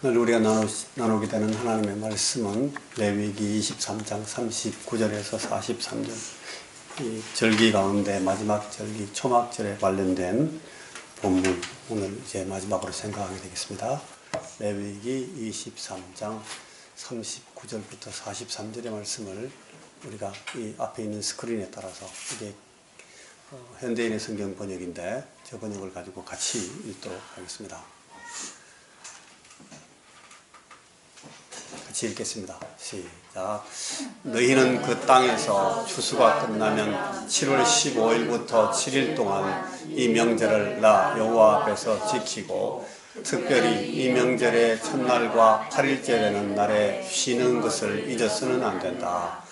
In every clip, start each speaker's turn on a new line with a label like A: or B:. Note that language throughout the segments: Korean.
A: 오늘 우리가 나누게 되는 하나님의 말씀은 레위기 23장 39절에서 43절, 이 절기 가운데 마지막 절기 초막절에 관련된 본문, 오늘 이제 마지막으로 생각하게 되겠습니다. 레위기 23장 39절부터 43절의 말씀을 우리가 이 앞에 있는 스크린에 따라서, 이게 현대인의 성경 번역인데 저 번역을 가지고 같이 읽도록 하겠습니다. 같이 읽겠습니다. 시작. 너희는 그 땅에서 추수가 끝나면 7월 15일부터 7일 동안 이 명절을 나 여호와 앞에서 지키고, 특별히 이 명절의 첫날과 8일째 되는 날에 쉬는 것을 잊어서는 안 된다.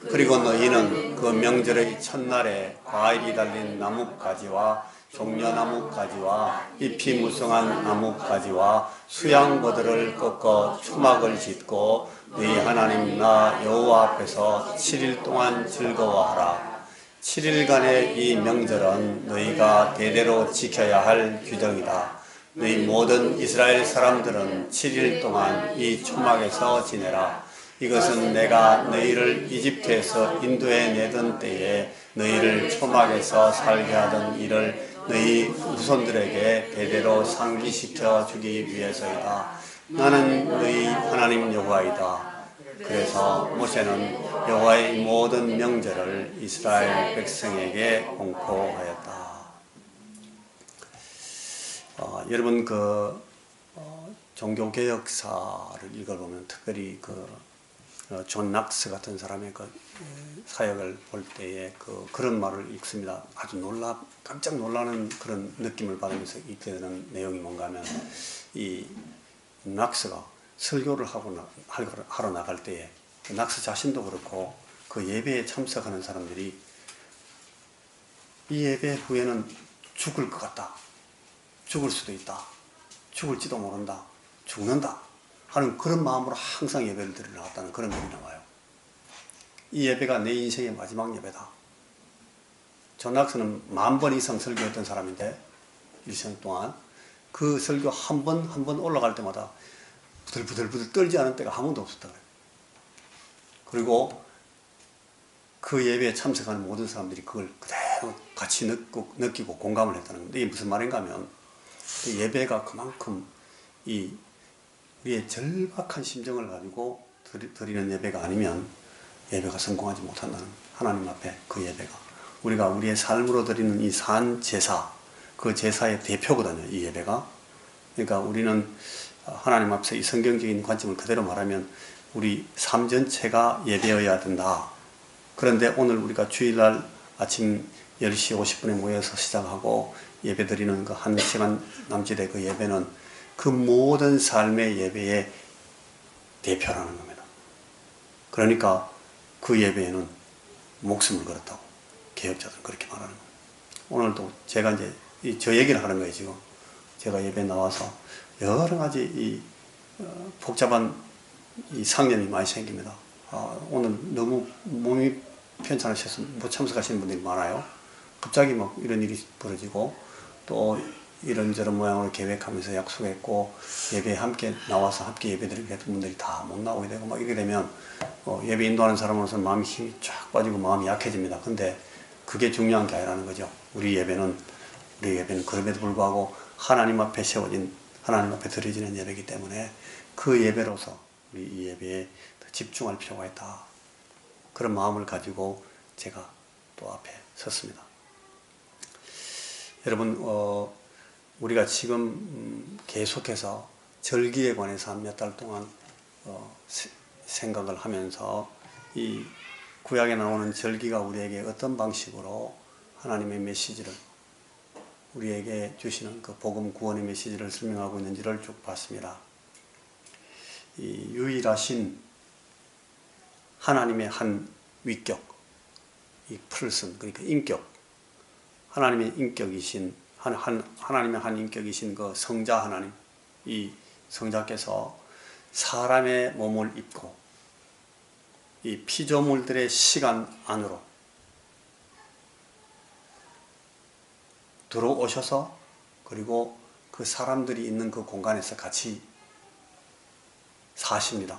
A: 그리고 너희는 그 명절의 첫날에 과일이 달린 나뭇가지와 종려나뭇가지와 잎이 무성한 나뭇가지와 수양버들을 꺾어 초막을 짓고 너희 하나님 나 여호와 앞에서 7일 동안 즐거워하라. 7일간의 이 명절은 너희가 대대로 지켜야 할 규정이다. 너희 모든 이스라엘 사람들은 7일 동안 이 초막에서 지내라. 이것은 내가 너희를 이집트에서 인도해 내던 때에 너희를 초막에서 살게 하던 일을 너희 후손들에게 대대로 상기시켜 주기 위해서이다. 나는 너희 하나님 여호와이다. 그래서 모세는 여호와의 모든 명절을 이스라엘 백성에게 공포하였다. 여러분 종교개혁사를 읽어보면, 특별히 존 낙스 같은 사람의 사역을 볼 때에 그런 말을 읽습니다. 아주 깜짝 놀라는 그런 느낌을 받으면서 읽게 되는 내용이 뭔가 하면, 이 낙스가 설교를 하러 나갈 때에 낙스 자신도 그렇고 그 예배에 참석하는 사람들이 이 예배 후에는 죽을 것 같다, 죽을 수도 있다, 죽을지도 모른다, 죽는다 하는 그런 마음으로 항상 예배를 드리러 나왔다는 그런 말이 나와요. 이 예배가 내 인생의 마지막 예배다. 존 낙스는 10,000번 이상 설교했던 사람인데, 일생 동안 그 설교 한 번 올라갈 때마다 부들부들 떨지 않은 때가 한 번도 없었다 그래요. 그리고 그 예배에 참석하는 모든 사람들이 그걸 그대로 같이 느끼고 공감을 했다는 건데, 이게 무슨 말인가 하면, 그 예배가 그만큼 우리의 절박한 심정을 가지고 드리는 예배가 아니면 예배가 성공하지 못한다는, 하나님 앞에 그 예배가, 우리가 우리의 삶으로 드리는 이 산 제사, 그 제사의 대표거든요, 이 예배가. 그러니까 우리는 하나님 앞에서 이 성경적인 관점을 그대로 말하면 우리 삶 전체가 예배여야 된다. 그런데 오늘 우리가 주일날 아침 10시 50분에 모여서 시작하고 예배 드리는 그 1시간 남짓의 그 예배는 그 모든 삶의 예배의 대표라는 겁니다. 그러니까 그 예배에는 목숨을 걸었다고 개혁자들은 그렇게 말하는 겁니다. 오늘도 제가 이제 저 얘기를 하는 거예요. 지금 제가 예배에 나와서 여러 가지 복잡한 상념이 많이 생깁니다. 오늘 너무 몸이 편찮으셔서 못 참석하시는 분들이 많아요. 갑자기 막 이런 일이 벌어지고, 또 이런저런 모양으로 계획하면서 약속했고 예배에 함께 나와서 함께 예배드리게 했던 분들이 다 못 나오게 되고 막 이렇게 되면 예배 인도하는 사람으로서는 마음이 힘이 쫙 빠지고 마음이 약해집니다. 근데 그게 중요한 게 아니라는 거죠. 우리 예배는 그럼에도 불구하고 하나님 앞에 세워진, 하나님 앞에 드려지는 예배이기 때문에 그 예배로서 우리 이 예배에 더 집중할 필요가 있다. 그런 마음을 가지고 제가 또 앞에 섰습니다. 여러분, 우리가 지금 계속해서 절기에 관해서 한 몇 달 동안 생각을 하면서, 이 구약에 나오는 절기가 우리에게 어떤 방식으로 하나님의 메시지를, 우리에게 주시는 그 복음 구원의 메시지를 설명하고 있는지를 쭉 봤습니다. 이 유일하신 하나님의 한 위격, 이 person, 그러니까 인격, 하나님의 인격이신, 하나님의 한 인격이신 그 성자 하나님, 이 성자께서 사람의 몸을 입고 이 피조물들의 시간 안으로 들어오셔서, 그리고 그 사람들이 있는 그 공간에서 같이 사실입니다.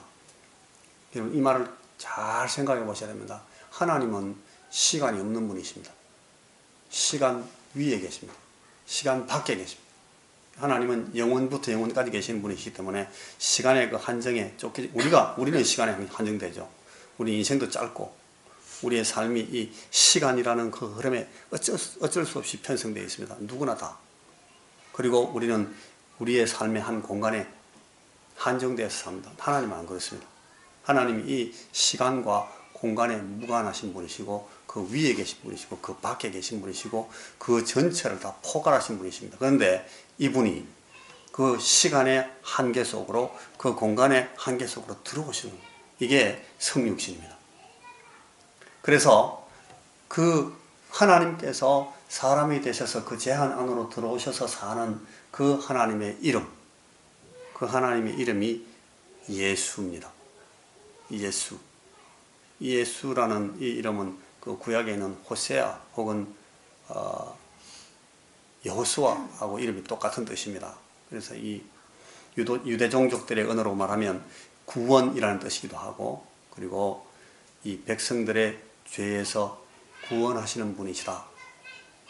A: 여러분 이 말을 잘 생각해 보셔야 됩니다. 하나님은 시간이 없는 분이십니다. 시간 위에 계십니다. 시간 밖에 계십니다. 하나님은 영원부터 영원까지 계시는 분이시기 때문에 시간의 그 한정에 쫓기지, 우리는 시간에 한정되죠. 우리 인생도 짧고 우리의 삶이 이 시간이라는 그 흐름에 어쩔 수 없이 편성되어 있습니다. 누구나 다. 그리고 우리는 우리의 삶의 한 공간에 한정되어서 삽니다. 하나님은 안 그렇습니다. 하나님이 이 시간과 공간에 무관하신 분이시고 그 위에 계신 분이시고 그 밖에 계신 분이시고 그 전체를 다 포괄하신 분이십니다. 그런데 이분이 그 시간의 한계 속으로 그 공간의 한계 속으로 들어오시는, 이게 성육신입니다. 그래서 그 하나님께서 사람이 되셔서 그 제한 안으로 들어오셔서 사는 그 하나님의 이름, 그 하나님의 이름이 예수입니다. 예수. 예수라는 이 이름은 그 구약에 있는 호세아 혹은 여호수아하고 이름이 똑같은 뜻입니다. 그래서 이 유대 종족들의 언어로 말하면 구원이라는 뜻이기도 하고, 그리고 이 백성들의 죄에서 구원하시는 분이시다,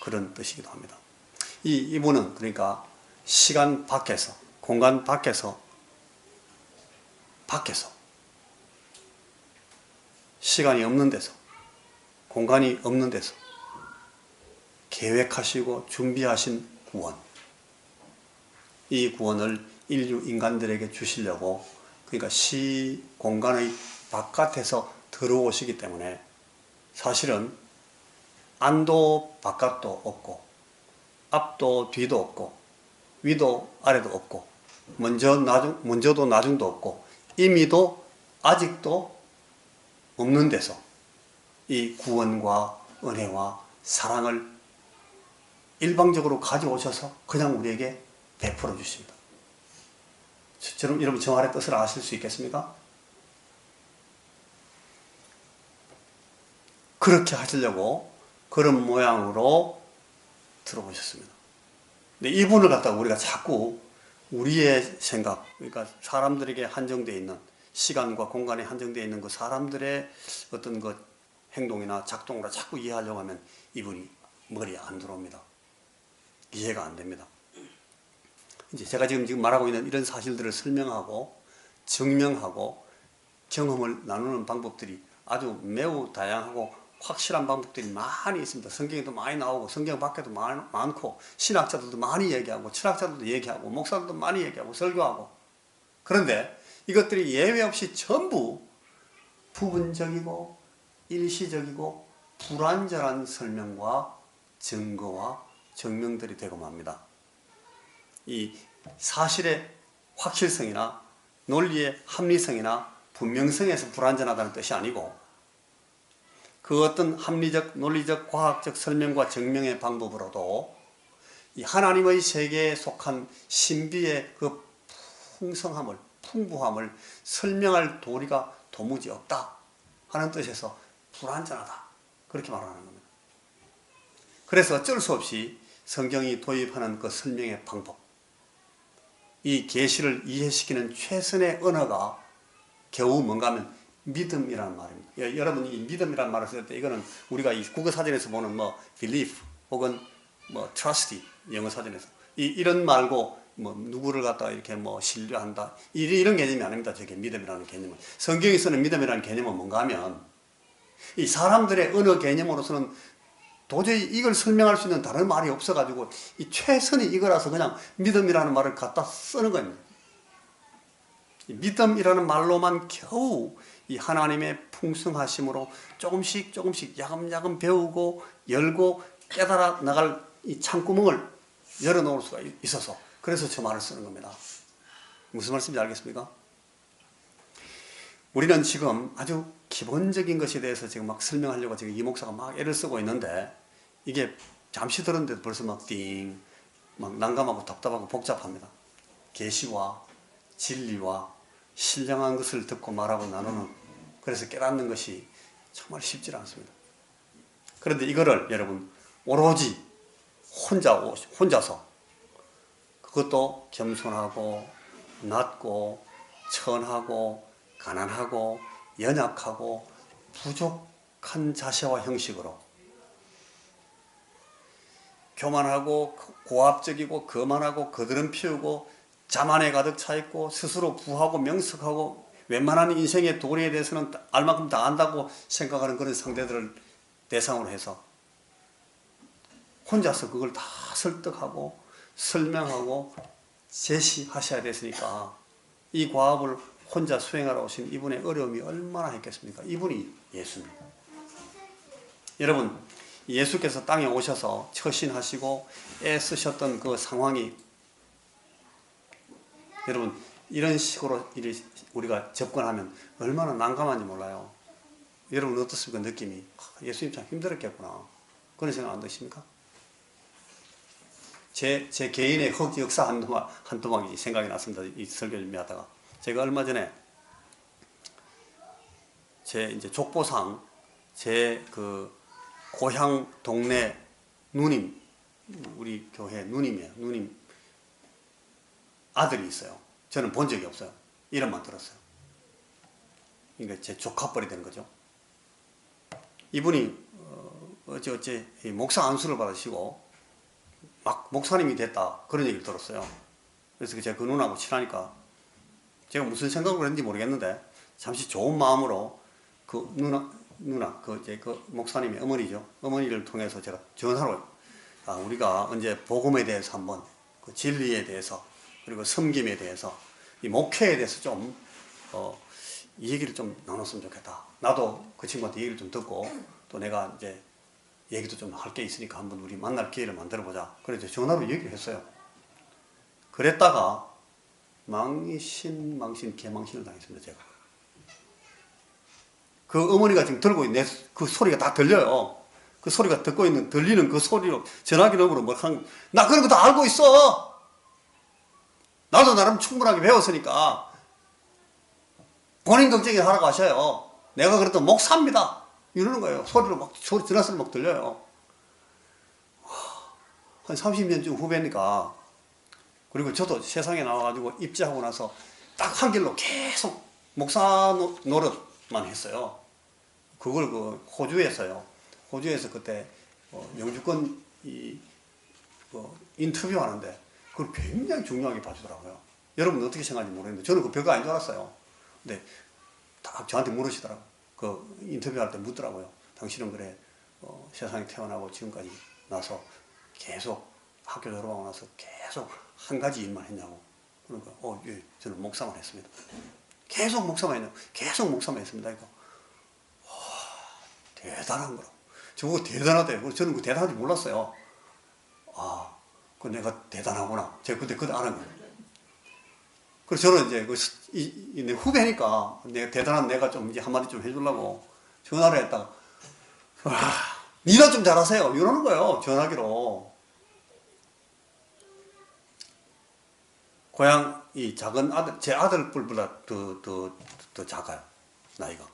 A: 그런 뜻이기도 합니다. 이분은 그러니까 시간 밖에서, 공간 밖에서 시간이 없는 데서, 공간이 없는 데서 계획하시고 준비하신 구원, 이 구원을 인류 인간들에게 주시려고, 그러니까 공간의 바깥에서 들어오시기 때문에 사실은 안도 바깥도 없고 앞도 뒤도 없고 위도 아래도 없고 먼저도 나중도 없고 이미도 아직도 없는 데서 이 구원과 은혜와 사랑을 일방적으로 가져오셔서 그냥 우리에게 베풀어 주십니다. 여러분 저 말의 뜻을 아실 수 있겠습니까? 그렇게 하시려고 그런 모양으로 들어오셨습니다. 근데 이분을 갖다가 우리가 자꾸 우리의 생각, 그러니까 사람들에게 한정되어 있는, 시간과 공간에 한정되어 있는 그 사람들의 어떤 그 행동이나 작동으로 자꾸 이해하려고 하면 이분이 머리에 안 들어옵니다. 이해가 안 됩니다. 이제 제가 지금 말하고 있는 이런 사실들을 설명하고 증명하고 경험을 나누는 방법들이 아주 매우 다양하고 확실한 방법들이 많이 있습니다. 성경에도 많이 나오고 성경 밖에도 많고 신학자들도 많이 얘기하고 철학자들도 얘기하고 목사들도 많이 얘기하고 설교하고, 그런데 이것들이 예외 없이 전부 부분적이고 일시적이고 불완전한 설명과 증거와 증명들이 되고 맙니다. 이 사실의 확실성이나 논리의 합리성이나 분명성에서 불완전하다는 뜻이 아니고, 그 어떤 합리적, 논리적, 과학적 설명과 증명의 방법으로도 이 하나님의 세계에 속한 신비의 그 풍성함을, 풍부함을 설명할 도리가 도무지 없다 하는 뜻에서 불완전하다, 그렇게 말하는 겁니다. 그래서 어쩔 수 없이 성경이 도입하는 그 설명의 방법, 이 계시를 이해시키는 최선의 언어가 겨우 뭔가 하면 믿음이라는 말입니다. 여러분이 이 믿음이라는 말을 쓸 때 이거는 우리가 이 국어사전에서 보는 뭐 belief 혹은 뭐 trust, 영어 사전에서 이런 말고 뭐 누구를 갖다가 이렇게 뭐 신뢰한다, 이런 개념이 아닙니다. 저게 믿음이라는 개념은. 성경이 쓰는 믿음이라는 개념은 뭔가 하면 이 사람들의 언어 개념으로서는 도저히 이걸 설명할 수 있는 다른 말이 없어가지고 이 최선이 이거라서 그냥 믿음이라는 말을 갖다 쓰는 겁니다. 믿음이라는 말로만 겨우 이 하나님의 풍성하심으로 조금씩 야금야금 배우고 열고 깨달아 나갈 이 창구멍을 열어놓을 수가 있어서, 그래서 저 말을 쓰는 겁니다. 무슨 말씀인지 알겠습니까? 우리는 지금 아주 기본적인 것에 대해서 지금 막 설명하려고 지금 이 목사가 막 애를 쓰고 있는데, 이게 잠시 들었는데도 벌써 막 난감하고 답답하고 복잡합니다. 계시와 진리와 신령한 것을 듣고 말하고 나누는, 그래서 깨닫는 것이 정말 쉽지 않습니다. 그런데 이거를 여러분 오로지 혼자서, 그것도 겸손하고 낮고 천하고 가난하고 연약하고 부족한 자세와 형식으로 교만하고 고압적이고 거만하고 거드름 피우고 자만에 가득 차 있고 스스로 부하고 명석하고 웬만한 인생의 도리에 대해서는 알만큼 다 안다고 생각하는 그런 상대들을 대상으로 해서 혼자서 그걸 다 설득하고 설명하고 제시하셔야 됐으니까 이 과업을 혼자 수행하러 오신 이분의 어려움이 얼마나 했겠습니까? 이분이 예수입니다. 여러분, 예수께서 땅에 오셔서 처신하시고 애쓰셨던 그 상황이 여러분 이런 식으로 우리가 접근하면 얼마나 난감한지 몰라요. 여러분 어떻습니까? 느낌이 예수님 참 힘들었겠구나 그런 생각 안 드십니까? 제 개인의 역사 한 토막이 생각이 났습니다. 이 설교 준비하다가 제가 얼마 전에 제 이제 족보상 제 그 고향 동네 누님, 우리 교회 누님이에요. 누님 아들이 있어요. 저는 본 적이 없어요. 이름만 들었어요. 그러니까 제 조카뻘이 되는 거죠. 이분이 어째 목사 안수를 받으시고 막 목사님이 됐다 그런 얘기를 들었어요. 그래서 제가 그 누나하고 친하니까 제가 무슨 생각을 했는지 모르겠는데 잠시 좋은 마음으로 그 누나 그 목사님의 어머니죠. 어머니를 통해서 제가 전화로 우리가 언제 복음에 대해서 한번 그 진리에 대해서 그리고 섬김에 대해서 이 목회에 대해서 좀 이 얘기를 좀 나눴으면 좋겠다. 나도 그 친구한테 얘기를 좀 듣고 또 내가 이제 얘기도 좀 할 게 있으니까 한번 우리 만날 기회를 만들어 보자. 그래서 전화로 얘기를 했어요. 그랬다가 망신 개망신을 당했습니다. 제가 그 어머니가 지금 들고 있는 그 소리가 다 들려요. 그 소리가 들리는 그 소리로 전화기 너머로 뭐 나 그런 거 다 알고 있어. 나도 나름 충분하게 배웠으니까 본인 걱정을 하라고 하셔요. 내가 그래도 목사입니다. 이러는 거예요. 전화 소리 막 들려요. 한 30년쯤 후배니까. 그리고 저도 세상에 나와가지고 입지하고 나서 딱 한 길로 계속 목사 노릇만 했어요. 그걸 호주에서요. 호주에서 그때 영주권 인터뷰 하는데 그걸 굉장히 중요하게 봐주더라고요. 여러분 어떻게 생각하는지 모르겠는데 저는 그 별거 아닌 줄 알았어요. 근데 딱 저한테 물으시더라고요. 그 인터뷰할 때 묻더라고요. 당신은 그래 세상에 태어나고 지금까지 나서 계속 학교 졸업하고 나서 계속 한 가지 일만 했냐고. 그러니까 예, 저는 목사만 했습니다. 계속 목사만 했냐고. 계속 목사만 했습니다. 그러니까 대단한 거라고. 저거 대단하대요. 저는 그 대단한지 몰랐어요. 그 내가 대단하구나. 제가 그때 아는 거예요. 그래서 저는 이제 내 후배니까 내가 대단한 내가 좀 이제 한마디 좀 해주려고 전화를 했다가 니나 좀 잘하세요. 이러는 거예요. 전화기로. 고향 이 작은 아들, 제 아들 뿔보다 더 작아요. 나이가.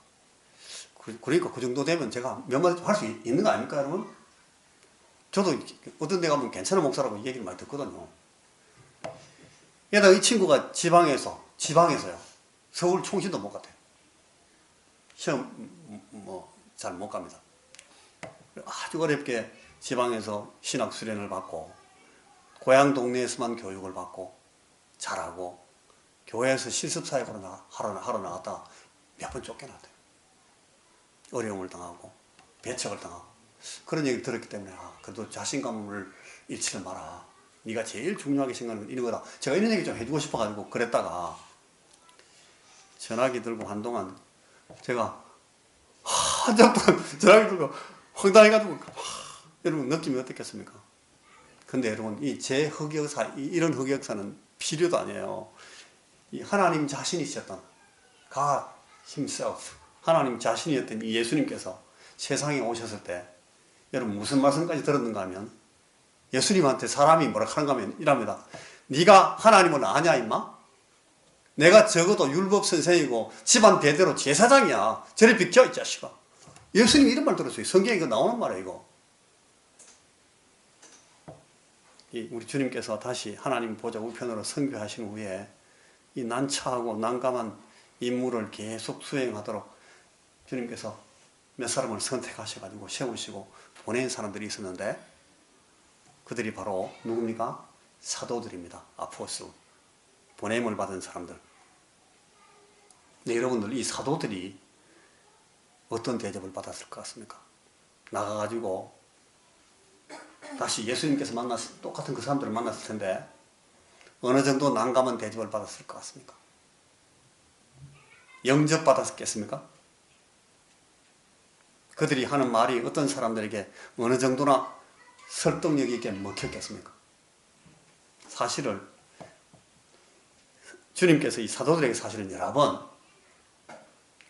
A: 그러니까 그 정도 되면 제가 몇 마디 할 수 있는 거 아닙니까, 여러분? 저도 어떤 데 가면 괜찮은 목사라고 얘기를 많이 듣거든요. 게다가 이 친구가 지방에서요. 서울 총신도 못 갔대요. 시험 잘 못 갑니다. 아주 어렵게 지방에서 신학 수련을 받고 고향 동네에서만 교육을 받고 잘하고 교회에서 실습사역으로 하러 나갔다가 몇 번 쫓겨났대요. 어려움을 당하고 배척을 당하고 그런 얘기를 들었기 때문에 그래도 자신감을 잃지는 마라. 네가 제일 중요하게 생각하는 건 이런 거다. 제가 이런 얘기 좀 해주고 싶어가지고 그랬다가 전화기 들고 한동안 제가 한참 동안 전화기 들고 황당해가지고 여러분 느낌이 어떻겠습니까? 근데 여러분 제 흑역사 이런 흑역사는 필요도 아니에요. 이 하나님 자신이셨던 God Himself 하나님 자신이었던 이 예수님께서 세상에 오셨을 때 여러분 무슨 말씀까지 들었는가 하면 예수님한테 사람이 뭐라 하는가 하면 이랍니다. 네가 하나님을 아냐 임마? 내가 적어도 율법 선생이고 집안 대대로 제사장이야. 저리 비켜 이 자식아. 예수님 이런 말 들었어요. 성경에 이거 나오는 말이에요. 이거. 우리 주님께서 다시 하나님 보좌 우편으로 승교하신 후에 이 난처하고 난감한 임무를 계속 수행하도록 주님께서 몇 사람을 선택하셔가지고 세우시고 보낸 사람들이 있었는데, 그들이 바로 누굽니까? 사도들입니다. 아포스톨, 보냄을 받은 사람들. 네, 여러분들, 이 사도들이 어떤 대접을 받았을 것 같습니까? 나가가지고 다시 예수님께서 똑같은 그 사람들을 만났을 텐데 어느 정도 난감한 대접을 받았을 것 같습니까? 영접받았겠습니까? 그들이 하는 말이 어떤 사람들에게 어느 정도나 설득력 있게 먹혔겠습니까? 사실을 주님께서 이 사도들에게 사실은 여러 번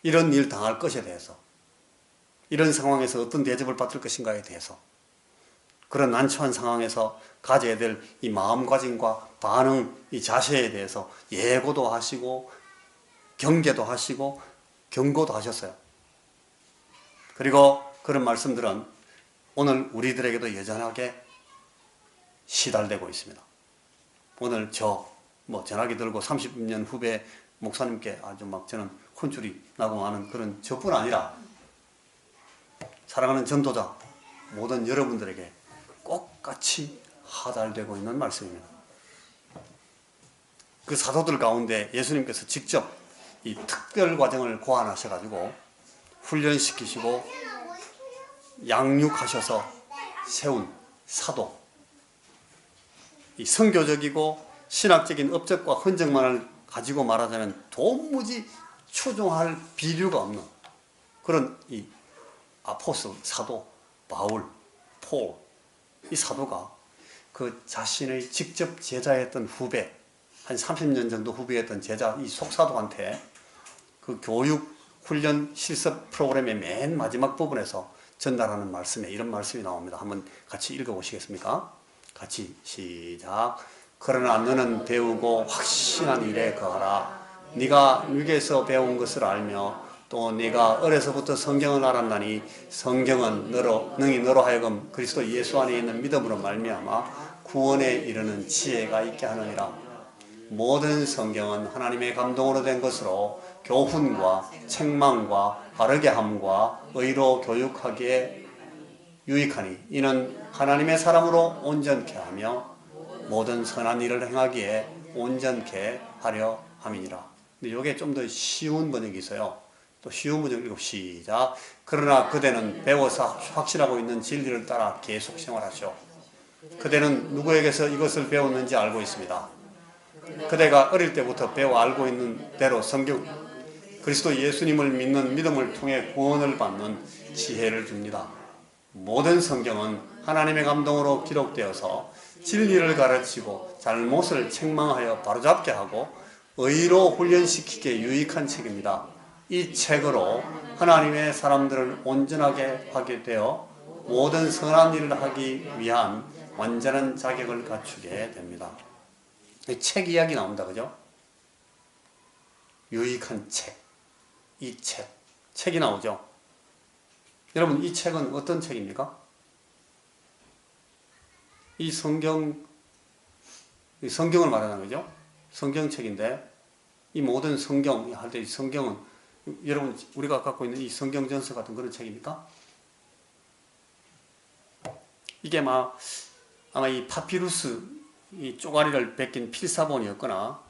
A: 이런 일 당할 것에 대해서, 이런 상황에서 어떤 대접을 받을 것인가에 대해서, 그런 난처한 상황에서 가져야 될 이 마음가짐과 반응, 이 자세에 대해서 예고도 하시고 경계도 하시고 경고도 하셨어요. 그리고 그런 말씀들은 오늘 우리들에게도 여전하게 시달되고 있습니다. 오늘 전화기 들고 30년 후배 목사님께 아주 막 저는 혼쭐이 나고 하는 그런 저뿐 아니라 사랑하는 전도자 모든 여러분들에게 똑같이 하달되고 있는 말씀입니다. 그 사도들 가운데 예수님께서 직접 이 특별 과정을 고안하셔가지고 훈련시키시고 양육하셔서 세운 사도, 이 선교적이고 신학적인 업적과 흔적만을 가지고 말하자면 도무지 추종할 비류가 없는 그런 이 아포스톨, 사도, 바울, 폴, 이 사도가 그 자신의 직접 제자였던 후배, 한 30년 정도 후배였던 제자 이 속사도한테 그 교육, 훈련, 실습 프로그램의 맨 마지막 부분에서 전달하는 말씀에 이런 말씀이 나옵니다. 한번 같이 읽어보시겠습니까? 같이 시작. 그러나 너는 배우고 확신한 일에 거하라. 네가 육에서 배운 것을 알며 또 네가 어려서부터 성경을 알았나니 성경은 능히 너로 하여금 그리스도 예수 안에 있는 믿음으로 말미암아 구원에 이르는 지혜가 있게 하느니라. 모든 성경은 하나님의 감동으로 된 것으로 교훈과 책망과 바르게 함과 의로 교육하기에 유익하니 이는 하나님의 사람으로 온전케 하며 모든 선한 일을 행하기에 온전케 하려 함이니라. 근데 이게 좀 더 쉬운 번역이 있어요. 또 쉬운 번역 읽고 시작. 그러나 그대는 배워서 확신하고 있는 진리를 따라 계속 생활하시오. 그대는 누구에게서 이것을 배웠는지 알고 있습니다. 그대가 어릴 때부터 배워 알고 있는 대로 성경, 그리스도 예수님을 믿는 믿음을 통해 구원을 받는 지혜를 줍니다. 모든 성경은 하나님의 감동으로 기록되어서 진리를 가르치고 잘못을 책망하여 바로잡게 하고 의로 훈련시키기에 유익한 책입니다. 이 책으로 하나님의 사람들을 온전하게 하게 되어 모든 선한 일을 하기 위한 완전한 자격을 갖추게 됩니다. 책 이야기 나온다, 그죠? 유익한 책, 이 책이 나오죠. 여러분, 이 책은 어떤 책입니까? 이 성경을 말하는 거죠. 성경책인데 이 모든 성경 할 때 이 성경은 여러분 우리가 갖고 있는 이 성경 전서 같은 그런 책입니까? 이게 아마 이 파피루스 이 쪼가리를 벗긴 필사본이었거나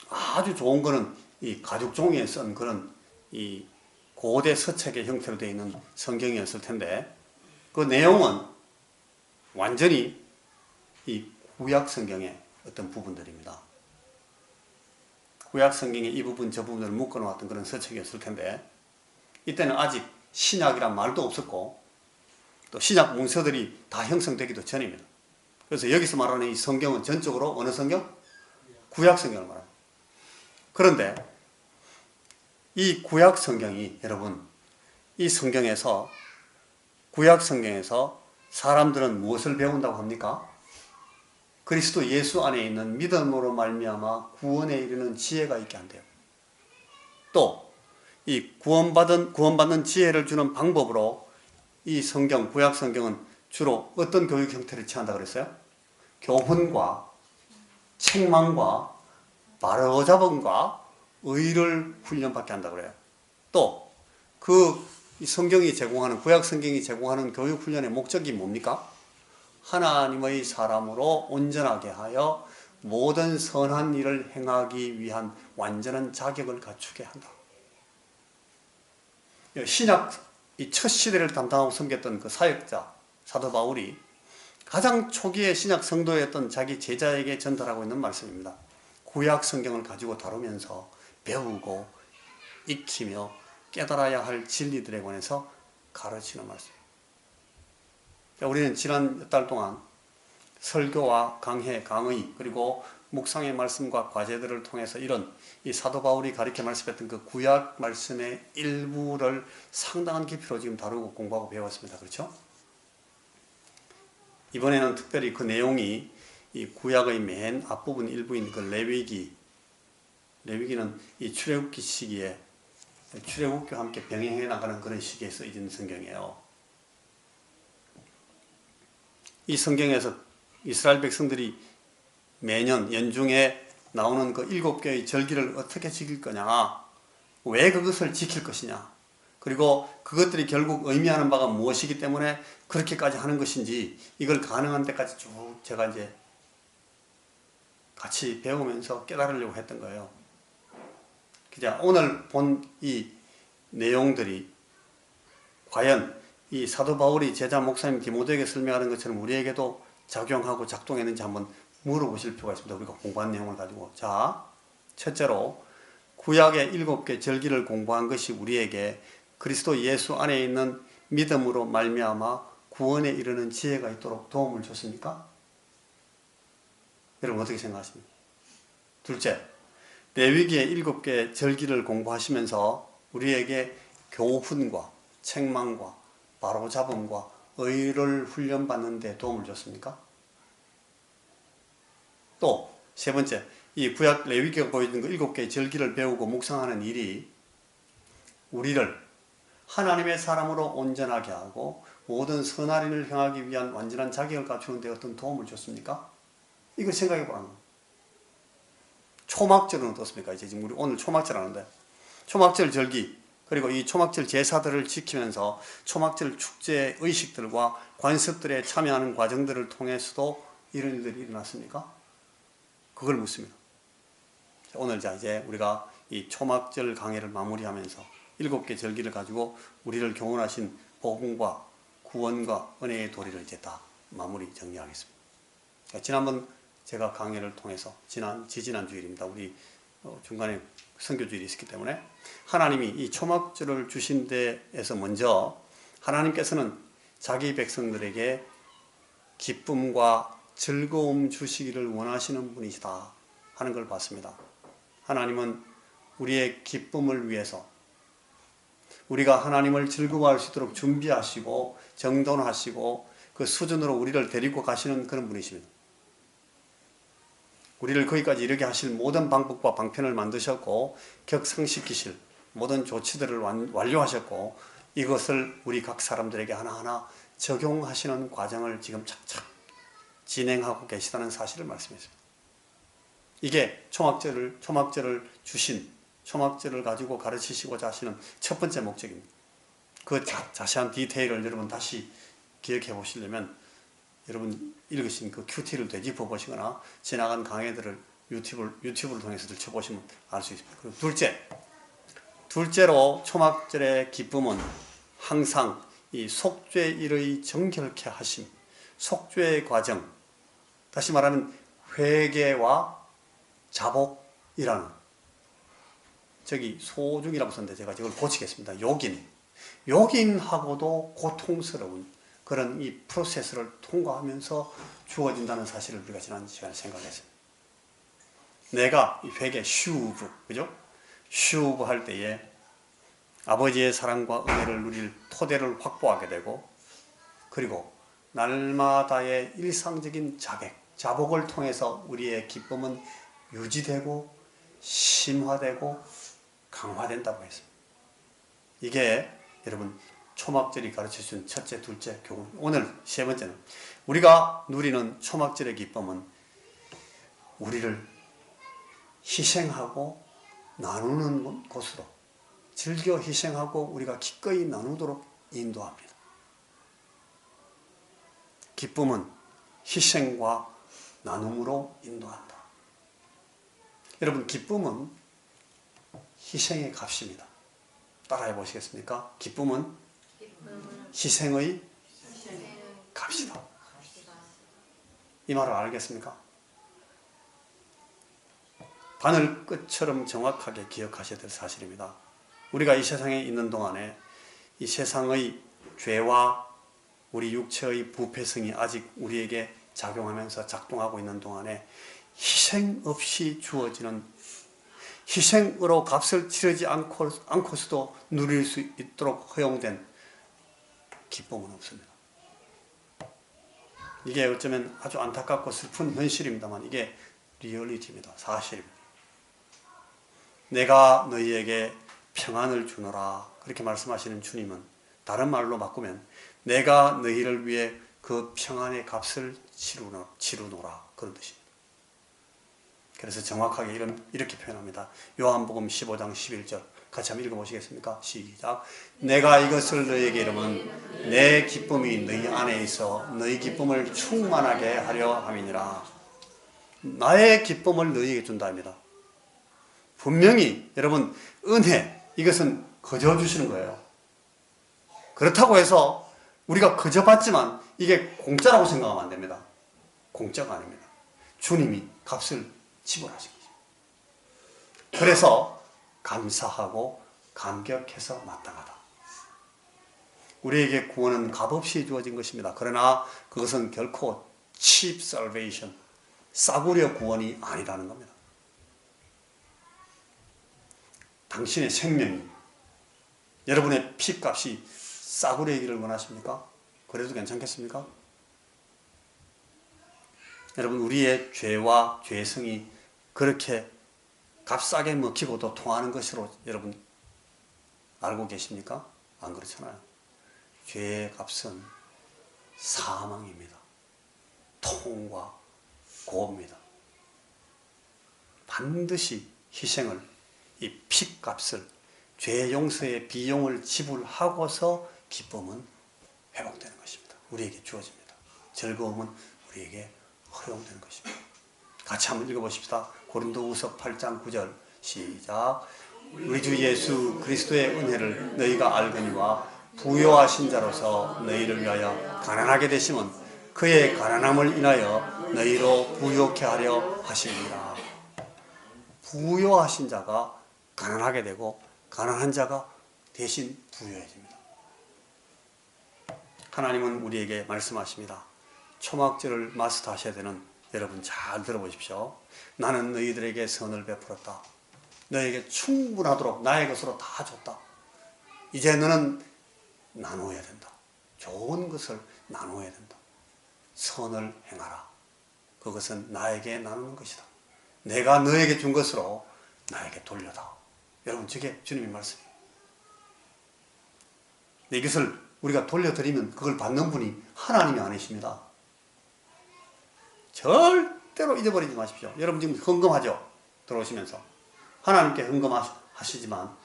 A: 아주 좋은 거는 이 가죽 종이에 쓴 그런 이 고대 서책의 형태로 되어 있는 성경이었을 텐데 그 내용은 완전히 이 구약 성경의 어떤 부분들입니다. 구약 성경의 이 부분 저 부분을 묶어 놓았던 그런 서책이었을 텐데 이때는 아직 신약이란 말도 없었고 또 신약 문서들이 다 형성되기도 전입니다. 그래서 여기서 말하는 이 성경은 전적으로 어느 성경? 구약 성경을 말합니다. 그런데 이 구약 성경이 여러분 이 성경에서 구약 성경에서 사람들은 무엇을 배운다고 합니까? 그리스도 예수 안에 있는 믿음으로 말미암아 구원에 이르는 지혜가 있게 한대요. 또 이 구원받는 지혜를 주는 방법으로 이 성경, 구약 성경은 주로 어떤 교육 형태를 취한다고 그랬어요? 교훈과 책망과 바로잡음과 의를 훈련받게 한다 그래요. 또 이 성경이 제공하는, 구약 성경이 제공하는 교육 훈련의 목적이 뭡니까? 하나님의 사람으로 온전하게 하여 모든 선한 일을 행하기 위한 완전한 자격을 갖추게 한다. 신약 이 첫 시대를 담당하고 섬겼던 그 사역자 사도 바울이 가장 초기의 신약 성도였던 자기 제자에게 전달하고 있는 말씀입니다. 구약 성경을 가지고 다루면서 배우고 익히며 깨달아야 할 진리들에 관해서 가르치는 말씀입니다. 우리는 지난 몇 달 동안 설교와 강해, 강의, 그리고 묵상의 말씀과 과제들을 통해서 이런 이 사도 바울이 가르쳐 말씀했던 그 구약 말씀의 일부를 상당한 깊이로 지금 다루고 공부하고 배웠습니다. 그렇죠? 이번에는 특별히 그 내용이 이 구약의 맨 앞부분 일부인 그 레위기는 이 출애굽기 시기에 출애굽기와 함께 병행해 나가는 그런 시기에 쓰여진 성경이에요. 이 성경에서 이스라엘 백성들이 매년 연중에 나오는 그 7개의 절기를 어떻게 지킬 거냐, 왜 그것을 지킬 것이냐, 그리고 그것들이 결국 의미하는 바가 무엇이기 때문에 그렇게까지 하는 것인지, 이걸 가능한 데까지 쭉 제가 이제 같이 배우면서 깨달으려고 했던 거예요. 그냥 오늘 본 이 내용들이 과연 이 사도 바울이 제자 목사님 디모데에게 설명하는 것처럼 우리에게도 작용하고 작동했는지 한번 물어보실 필요가 있습니다. 우리가 공부한 내용을 가지고. 자, 첫째로 구약의 7개 절기를 공부한 것이 우리에게 그리스도 예수 안에 있는 믿음으로 말미암아 구원에 이르는 지혜가 있도록 도움을 줬습니까? 여러분 어떻게 생각하십니까? 둘째, 레위기의 7개 절기를 공부하시면서 우리에게 교훈과 책망과 바로잡음과 의를 훈련받는 데 도움을 줬습니까? 또 세 번째, 이 구약 레위기가 보여준 그 7개의 절기를 배우고 묵상하는 일이 우리를 하나님의 사람으로 온전하게 하고 모든 선한 일을 행하기 위한 완전한 자격을 갖추는 데 어떤 도움을 줬습니까? 이걸 생각해 보라는 거예요. 초막절은 어떻습니까? 이제 지금 우리 오늘 초막절 하는데, 초막절 절기, 그리고 이 초막절 제사들을 지키면서 초막절 축제 의식들과 관습들에 참여하는 과정들을 통해서도 이런 일들이 일어났습니까? 그걸 묻습니다. 오늘 이제 우리가 이 초막절 강해를 마무리하면서 7개 절기를 가지고 우리를 교훈하신 복음과 구원과 은혜의 도리를 이제 다 마무리 정리하겠습니다. 지난번 제가 강해를 통해서 지지난 주일입니다. 우리 중간에 선교주일이 있었기 때문에 하나님이 이 초막절을 주신 데에서 먼저 하나님께서는 자기 백성들에게 기쁨과 즐거움 주시기를 원하시는 분이시다 하는 걸 봤습니다. 하나님은 우리의 기쁨을 위해서 우리가 하나님을 즐거워할 수 있도록 준비하시고 정돈하시고 그 수준으로 우리를 데리고 가시는 그런 분이십니다. 우리를 거기까지 이르게 하실 모든 방법과 방편을 만드셨고 격상시키실 모든 조치들을 완료하셨고 이것을 우리 각 사람들에게 하나하나 적용하시는 과정을 지금 착착 진행하고 계시다는 사실을 말씀했습니다. 이게 초막절을 주신, 초막절을 가지고 가르치시고자 하시는 첫 번째 목적입니다. 그 자세한 디테일을 여러분 다시 기억해 보시려면 여러분 읽으신 그 큐티를 되짚어 보시거나 지나간 강의들을 유튜브를 통해서 들춰보시면 알 수 있습니다. 그리고 둘째로 초막절의 기쁨은 항상 이 속죄일의 정결케 하심, 속죄의 과정, 다시 말하면 회개와 자복이라는, 저기 소중이라고 썼는데 제가 이걸 고치겠습니다. 요긴하고도 고통스러운 그런 이 프로세스를 통과하면서 주어진다는 사실을 우리가 지난 시간에 생각했습니다. 내가 이 회개 그죠? 슈브 할 때에 아버지의 사랑과 은혜를 누릴 토대를 확보하게 되고, 그리고 날마다의 일상적인 자복을 통해서 우리의 기쁨은 유지되고 심화되고 강화된다고 했습니다. 이게 여러분 초막절이 가르쳐준 첫째, 둘째 교훈. 오늘 세 번째는 우리가 누리는 초막절의 기쁨은 우리를 희생하고 나누는 곳으로, 즐겨 희생하고 우리가 기꺼이 나누도록 인도합니다. 기쁨은 희생과 나눔으로 인도한다. 여러분, 기쁨은 희생의 값입니다. 따라해 보시겠습니까? 기쁨은 희생의 값이다. 이 말을 알겠습니까? 바늘 끝처럼 정확하게 기억하셔야 될 사실입니다. 우리가 이 세상에 있는 동안에 이 세상의 죄와 우리 육체의 부패성이 아직 우리에게 작용하면서 작동하고 있는 동안에 희생 없이 주어지는, 희생으로 값을 치르지 않고서도 누릴 수 있도록 허용된 기쁨은 없습니다. 이게 어쩌면 아주 안타깝고 슬픈 현실입니다만 이게 리얼리티입니다. 사실입니다. 내가 너희에게 평안을 주노라 그렇게 말씀하시는 주님은 다른 말로 바꾸면 내가 너희를 위해 그 평안의 값을 치르노라 그런 뜻입니다. 그래서 정확하게 이렇게 표현합니다. 요한복음 15장 11절 같이 한번 읽어보시겠습니까? 시작. 내가 이것을 너희에게 이르면 내 기쁨이 너희 안에 있어 너희 기쁨을 충만하게 하려 함이니라. 나의 기쁨을 너희에게 준다입니다. 분명히 여러분, 은혜, 이것은 거저 주시는 거예요. 그렇다고 해서 우리가 거저 받지만 이게 공짜라고 생각하면 안 됩니다. 공짜가 아닙니다. 주님이 값을 지불하신 거죠. 그래서 감사하고 감격해서 마땅하다. 우리에게 구원은 값없이 주어진 것입니다. 그러나 그것은 결코 cheap salvation, 싸구려 구원이 아니라는 겁니다. 당신의 생명이, 여러분의 피값이 싸구려이기를 원하십니까? 그래도 괜찮겠습니까? 여러분, 우리의 죄와 죄성이 그렇게 값싸게 먹히고도 통하는 것으로 여러분 알고 계십니까? 안 그렇잖아요. 죄의 값은 사망입니다. 통과 고입니다. 반드시 희생을, 이 피값을, 죄 용서의 비용을 지불하고서 기쁨은 회복되는 것입니다. 우리에게 주어집니다. 즐거움은 우리에게 허용되는 것입니다. 같이 한번 읽어보십시다. 고린도후서 8장 9절 시작. 우리 주 예수 그리스도의 은혜를 너희가 알거니와 부요하신 자로서 너희를 위하여 가난하게 되심은 그의 가난함을 인하여 너희로 부요케 하려 하십니다. 부요하신 자가 가난하게 되고 가난한 자가 대신 부유해집니다. 하나님은 우리에게 말씀하십니다. 초막절을 마스터하셔야 되는 여러분 잘 들어보십시오. 나는 너희들에게 선을 베풀었다. 너에게 충분하도록 나의 것으로 다 줬다. 이제 너는 나눠야 된다. 좋은 것을 나눠야 된다. 선을 행하라. 그것은 나에게 나누는 것이다. 내가 너에게 준 것으로 나에게 돌려다. 여러분, 저게 주님의 말씀이에요. 이것을 우리가 돌려드리면 그걸 받는 분이 하나님이 아니십니다. 절대로 잊어버리지 마십시오. 여러분 지금 헌금하죠? 들어오시면서. 하나님께 헌금하시지만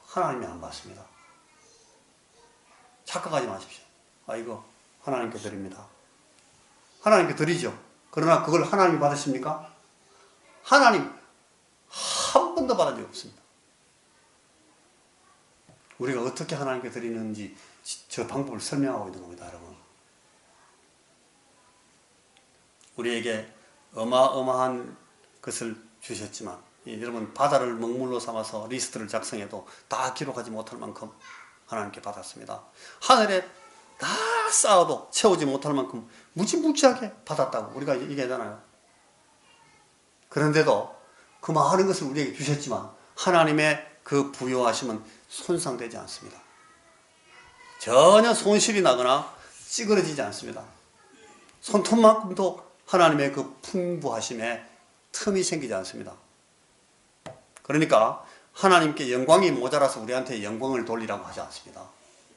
A: 하나님이 안 받습니다. 착각하지 마십시오. 아, 이거 하나님께 드립니다. 하나님께 드리죠. 그러나 그걸 하나님이 받으십니까? 하나님 한 번도 받은 적이 없습니다. 우리가 어떻게 하나님께 드리는지 저 방법을 설명하고 있는 겁니다, 여러분. 우리에게 어마어마한 것을 주셨지만 여러분, 바다를 먹물로 삼아서 리스트를 작성해도 다 기록하지 못할 만큼 하나님께 받았습니다. 하늘에 다 쌓아도 채우지 못할 만큼 무지무지하게 받았다고 우리가 얘기하잖아요. 그런데도 그 많은 것을 우리에게 주셨지만 하나님의 그 부요하심은 손상되지 않습니다. 전혀 손실이 나거나 찌그러지지 않습니다. 손톱만큼도 하나님의 그 풍부하심에 틈이 생기지 않습니다. 그러니까 하나님께 영광이 모자라서 우리한테 영광을 돌리라고 하지 않습니다.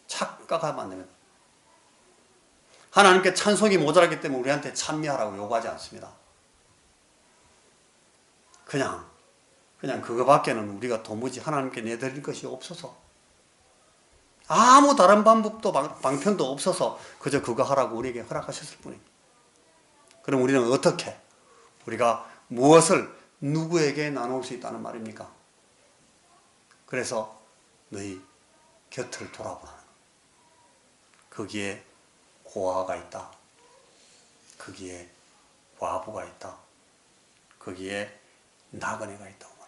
A: 착각하면 안 됩니다. 하나님께 찬송이 모자랐기 때문에 우리한테 찬미하라고 요구하지 않습니다. 그냥 그냥 그거밖에는 우리가 도무지 하나님께 내드릴 것이 없어서, 아무 다른 방법도 방편도 없어서 그저 그거 하라고 우리에게 허락하셨을 뿐입니다. 그럼 우리는 어떻게, 우리가 무엇을 누구에게 나눌 수 있다는 말입니까? 그래서 너희 곁을 돌아보라. 거기에 고아가 있다. 거기에 과부가 있다. 거기에 나그네가 있다고 말합니다.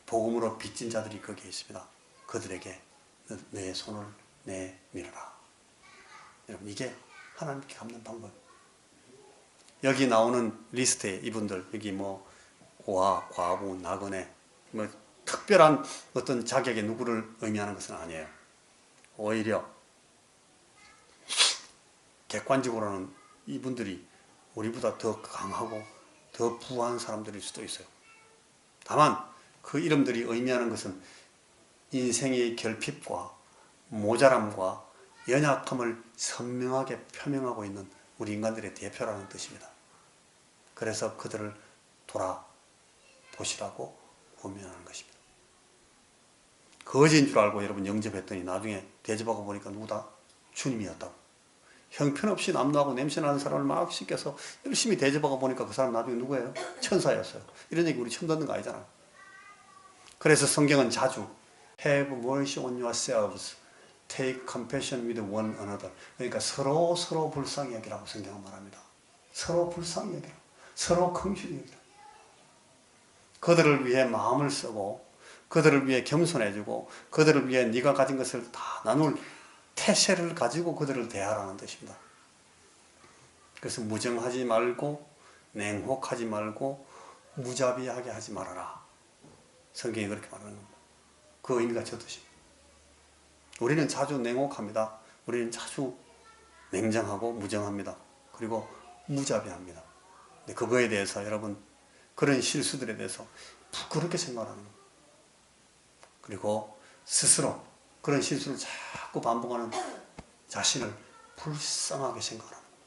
A: 복음으로 빚진 자들이 거기에 있습니다. 그들에게 내 손을 내밀어라. 여러분, 이게 하나님께 갚는 방법. 여기 나오는 리스트에 이분들, 여기 뭐 고아, 과부, 나그네, 뭐 특별한 어떤 자격의 누구를 의미하는 것은 아니에요. 오히려 객관적으로는 이분들이 우리보다 더 강하고 더 부한 사람들일 수도 있어요. 다만 그 이름들이 의미하는 것은 인생의 결핍과 모자람과 연약함을 선명하게 표명하고 있는 우리 인간들의 대표라는 뜻입니다. 그래서 그들을 돌아보시라고 고민하는 것입니다. 거지인 줄 알고 여러분 영접했더니 나중에 대접하고 보니까 누구다? 주님이었다고. 형편없이 남노하고 냄새나는 사람을 막 씻겨서 열심히 대접하고 보니까 그 사람 나중에 누구예요? 천사였어요. 이런 얘기 우리 처음 듣는 거 아니잖아요. 그래서 성경은 자주 Have mercy on yourselves, take compassion with one another. 그러니까 서로 불쌍히 여기라고 성경은 말합니다. 서로 불쌍히 여기라. 서로 긍휼히 여기라. 그들을 위해 마음을 쓰고 그들을 위해 겸손해지고 그들을 위해 네가 가진 것을 다 나눌 태세를 가지고 그들을 대하라는 뜻입니다. 그래서 무정하지 말고 냉혹하지 말고 무자비하게 하지 말아라. 성경이 그렇게 말하는 겁니다. 그 의미가 저 뜻입니다. 우리는 자주 냉혹합니다. 우리는 자주 냉정하고 무정합니다. 그리고 무자비합니다. 근데 그거에 대해서 여러분, 그런 실수들에 대해서 부끄럽게 생각하는 겁니다. 그리고 스스로 그런 실수를 자꾸 반복하는 자신을 불쌍하게 생각하는 겁니다.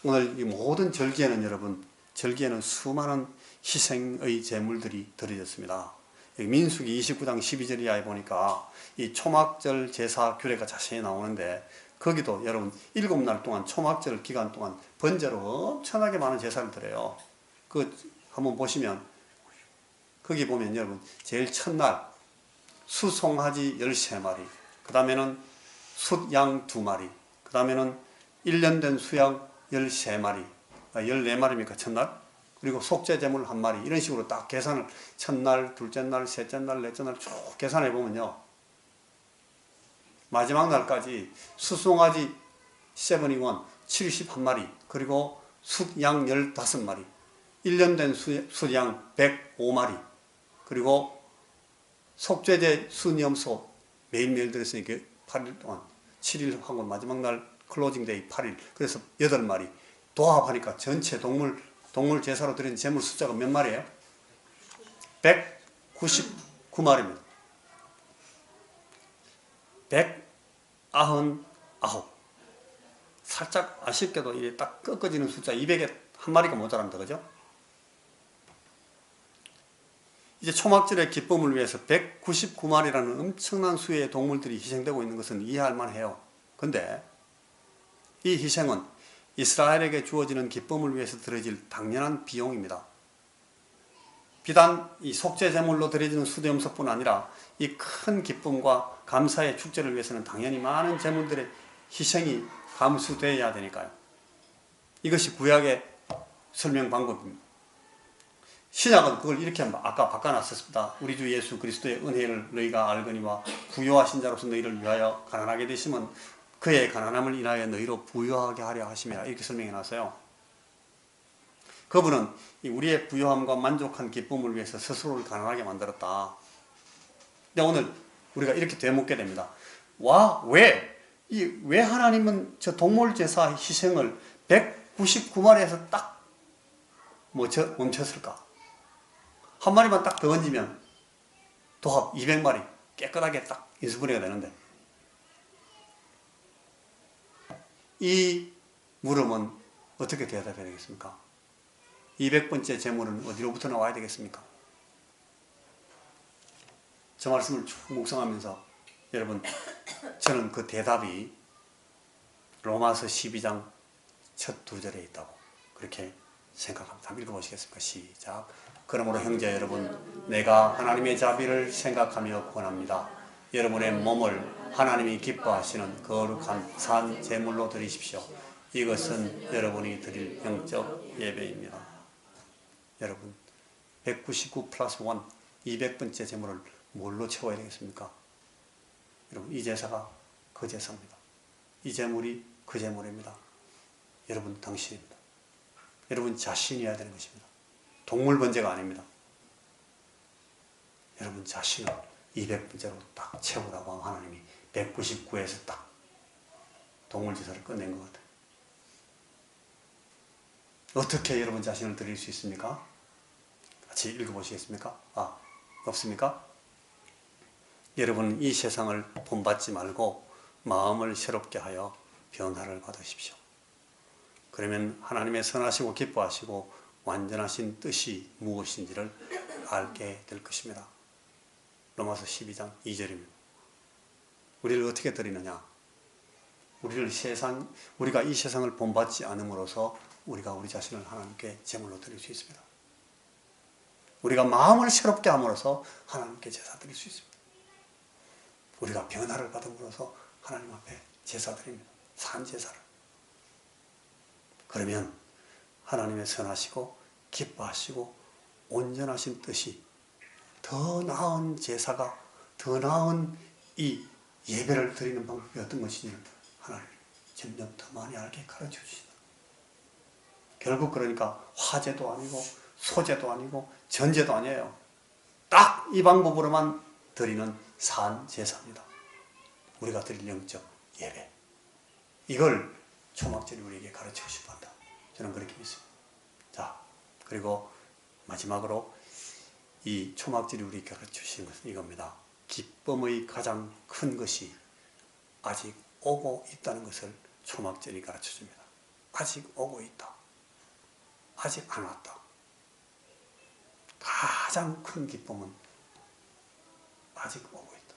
A: 오늘 이 모든 절기에는 여러분, 절기에는 수많은 희생의 제물들이 드려졌습니다. 민수기 29장 12절 이하에 보니까 이 초막절 제사 규례가 자세히 나오는데, 거기도 여러분 7날 동안 초막절 기간 동안 번제로 엄청나게 많은 제사를 드려요. 그 한번 보시면, 거기 보면 여러분 제일 첫날 수송아지 13마리, 그 다음에는 숫양 2마리, 그 다음에는 1년 된 수양 13마리, 14마리입니까 첫날? 그리고 속죄 제물 1마리, 이런 식으로 딱 계산을 첫날, 둘째 날, 셋째 날, 넷째 날 쭉 계산해 보면요, 마지막 날까지 수송아지 71, 71마리, 그리고 숫양 15마리, 1년 된 숫양 105마리, 그리고 속죄제 수념소 매일매일 들었으니까 8일 동안 7일 하고 마지막 날 클로징 데이 8일, 그래서 8마리 도합하니까 전체 동물 제사로 드린 제물 숫자가 몇 마리예요? 199마리입니다. 199. 살짝 아쉽게도 이게 딱 꺾어지는 숫자 200에 한 마리가 모자란다, 그죠? 이제 초막절의 기쁨을 위해서 199마리라는 엄청난 수의 동물들이 희생되고 있는 것은 이해할 만해요. 근데 이 희생은 이스라엘에게 주어지는 기쁨을 위해서 드려질 당연한 비용입니다. 비단 이 속죄 제물로 드려지는 수제음석뿐 아니라 이 큰 기쁨과 감사의 축제를 위해서는 당연히 많은 제물들의 희생이 감수되어야 되니까요. 이것이 구약의 설명 방법입니다. 신약은 그걸 이렇게 아까 바꿔놨었습니다. 우리 주 예수 그리스도의 은혜를 너희가 알거니와 부요하신 자로서 너희를 위하여 가난하게 되시면 그의 가난함을 인하여 너희로 부요하게 하려 하심이라, 이렇게 설명해놨어요. 그분은 우리의 부요함과 만족한 기쁨을 위해서 스스로를 가난하게 만들었다. 근데 오늘 우리가 이렇게 되묻게 됩니다. 왜 하나님은 저 동물 제사 희생을 199마리에서 딱 멈췄을까? 한 마리만 딱 더 얹으면 도합 200마리 깨끗하게 딱 인수분해가 되는데, 이 물음은 어떻게 대답해야 되겠습니까? 200번째 제물은 어디로부터 나와야 되겠습니까? 저 말씀을 쭉 묵상하면서 여러분, 저는 그 대답이 로마서 12장 첫 두 절에 있다고 그렇게 생각합니다. 한번 읽어보시겠습니까? 시작. 그러므로 형제 여러분, 내가 하나님의 자비를 생각하며 권합니다. 여러분의 몸을 하나님이 기뻐하시는 거룩한 산 제물로 드리십시오. 이것은 여러분이 드릴 영적 예배입니다. 여러분, 199 플러스 1, 200번째 제물을 뭘로 채워야 되겠습니까? 여러분, 이 제사가 그 제사입니다. 이 제물이 그 제물입니다. 여러분, 당신입니다. 여러분 자신이어야 되는 것입니다. 동물 번제가 아닙니다. 여러분 자신을 200번째로 딱 채우라고 하나님이 199에서 딱 동물 제사를 끝낸 것 같아요. 어떻게 여러분 자신을 드릴 수 있습니까? 같이 읽어보시겠습니까? 없습니까? 여러분 이 세상을 본받지 말고 마음을 새롭게 하여 변화를 받으십시오. 그러면 하나님의 선하시고 기뻐하시고 완전하신 뜻이 무엇인지를 알게 될 것입니다. 로마서 12장 2절입니다. 우리를 어떻게 드리느냐? 우리가 이 세상을 본받지 않음으로써 우리가 우리 자신을 하나님께 제물로 드릴 수 있습니다. 우리가 마음을 새롭게 함으로써 하나님께 제사 드릴 수 있습니다. 우리가 변화를 받음으로써 하나님 앞에 제사 드립니다. 산 제사를. 그러면 하나님의 선하시고 기뻐하시고 온전하신 뜻이 더 나은 제사가, 더 나은 이 예배를 드리는 방법이 어떤 것인지를 하나님 점점 더 많이 알게 가르쳐 주시다. 결국 그러니까 화제도 아니고 소제도 아니고 전제도 아니에요. 딱 이 방법으로만 드리는 산 제사입니다. 우리가 드릴 영적 예배. 이걸 초막절이 우리에게 가르치고 싶어 한다. 저는 그렇게 믿습니다. 자, 그리고 마지막으로 이 초막절이 우리에게 가르쳐 주신 것은 이겁니다. 기쁨의 가장 큰 것이 아직 오고 있다는 것을 초막절이 가르쳐 줍니다. 아직 오고 있다. 아직 안 왔다. 가장 큰 기쁨은 아직 오고 있다.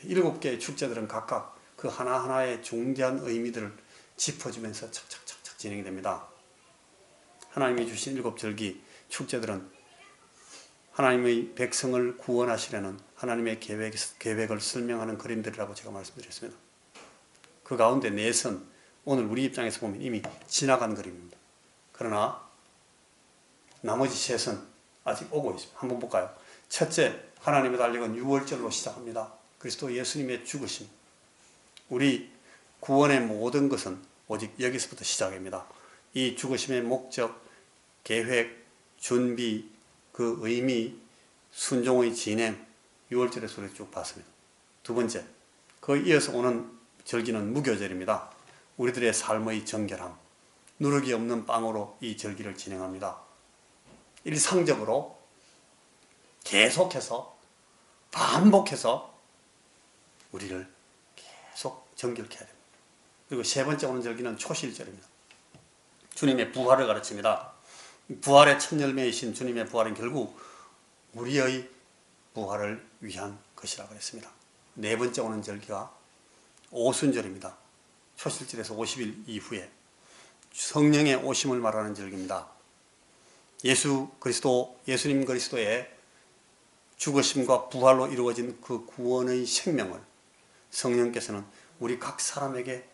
A: 7개의 축제들은 각각 그 하나하나의 중대한 의미들을 짚어주면서 착착착착 진행이 됩니다. 하나님이 주신 7절기 축제들은 하나님의 백성을 구원하시려는 하나님의 계획을 설명하는 그림들이라고 제가 말씀드렸습니다. 그 가운데 넷은 오늘 우리 입장에서 보면 이미 지나간 그림입니다. 그러나 나머지 셋은 아직 오고 있습니다. 한번 볼까요? 첫째, 하나님의 달력은 6월절로 시작합니다. 그리스도 예수님의 죽으심. 우리 구원의 모든 것은 오직 여기서부터 시작입니다. 이 죽으심의 목적, 계획, 준비, 그 의미, 순종의 진행, 6월절에서 우리 쭉 봤습니다. 두 번째, 그 이어서 오는 절기는 무교절입니다. 우리들의 삶의 정결함, 누룩이 없는 빵으로 이 절기를 진행합니다. 일상적으로 계속해서 반복해서 우리를 계속 정결케 해야 됩니다. 그리고 세 번째 오는 절기는 초실절입니다. 주님의 부활을 가르칩니다. 부활의 첫 열매이신 주님의 부활은 결국 우리의 부활을 위한 것이라고 했습니다. 네 번째 오는 절기가 오순절입니다. 초실절에서 50일 이후에 성령의 오심을 말하는 절기입니다. 예수님 그리스도의 죽으심과 부활로 이루어진 그 구원의 생명을 성령께서는 우리 각 사람에게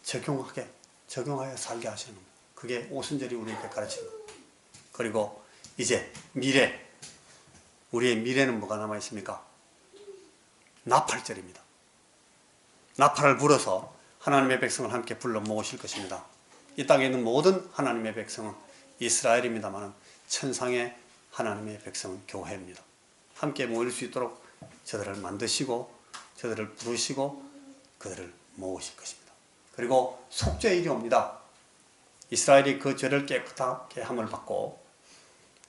A: 적용하여 살게 하시는 겁니다. 그게 오순절이 우리에게 가르치는 겁니다. 그리고 이제 우리의 미래는 뭐가 남아있습니까? 나팔절입니다. 나팔을 불어서 하나님의 백성을 함께 불러 모으실 것입니다. 이 땅에 있는 모든 하나님의 백성은 이스라엘입니다만 천상의 하나님의 백성은 교회입니다. 함께 모일 수 있도록 저들을 만드시고 저들을 부르시고 그들을 모으실 것입니다. 그리고 속죄일이 옵니다. 이스라엘이 그 죄를 깨끗하게 함을 받고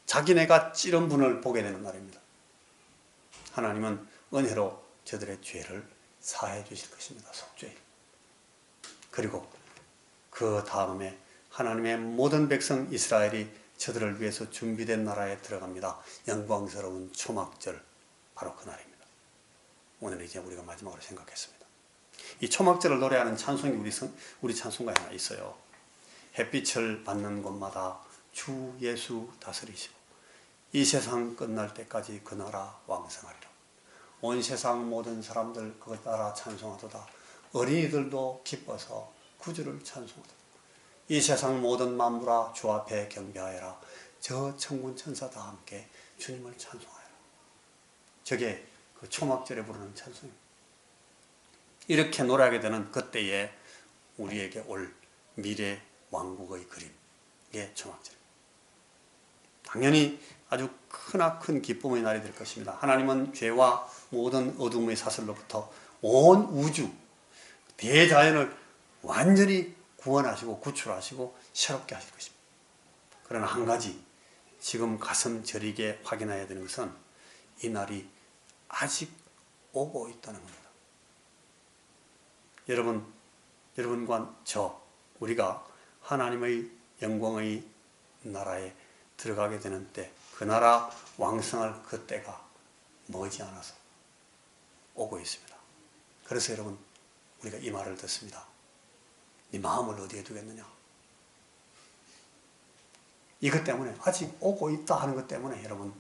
A: 자기네가 찌른 분을 보게 되는 날입니다. 하나님은 은혜로 저들의 죄를 사해 주실 것입니다. 속죄일. 그리고 그 다음에 하나님의 모든 백성 이스라엘이 저들을 위해서 준비된 나라에 들어갑니다. 영광스러운 초막절, 바로 그날입니다. 오늘 이제 우리가 마지막으로 생각했습니다. 이 초막절을 노래하는 찬송이 우리 찬송가에 하나 있어요. 햇빛을 받는 곳마다 주 예수 다스리시고 이 세상 끝날 때까지 그 나라 왕성하리라. 온 세상 모든 사람들 그 나라 찬송하도다. 어린이들도 기뻐서 구주를 찬송하도다. 이 세상 모든 만물아 주 앞에 경배하여라. 저 천군 천사 다 함께 주님을 찬송하여라. 저게 그 초막절에 부르는 찬송입니다. 이렇게 노래하게 되는 그때에 우리에게 올 미래 왕국의 그림, 이게 초막절입니다. 당연히 아주 크나큰 기쁨의 날이 될 것입니다. 하나님은 죄와 모든 어둠의 사슬로부터 온 우주, 대자연을 완전히 구원하시고 구출하시고 새롭게 하실 것입니다. 그러나 한 가지 지금 가슴 저리게 확인해야 되는 것은 이 날이 아직 오고 있다는 겁니다. 여러분과 우리가 하나님의 영광의 나라에 들어가게 되는 때, 그 나라 왕성할 그 때가 머지않아서 오고 있습니다. 그래서 여러분, 우리가 이 말을 듣습니다. 네 마음을 어디에 두겠느냐? 이것 때문에, 아직 오고 있다 하는 것 때문에 여러분,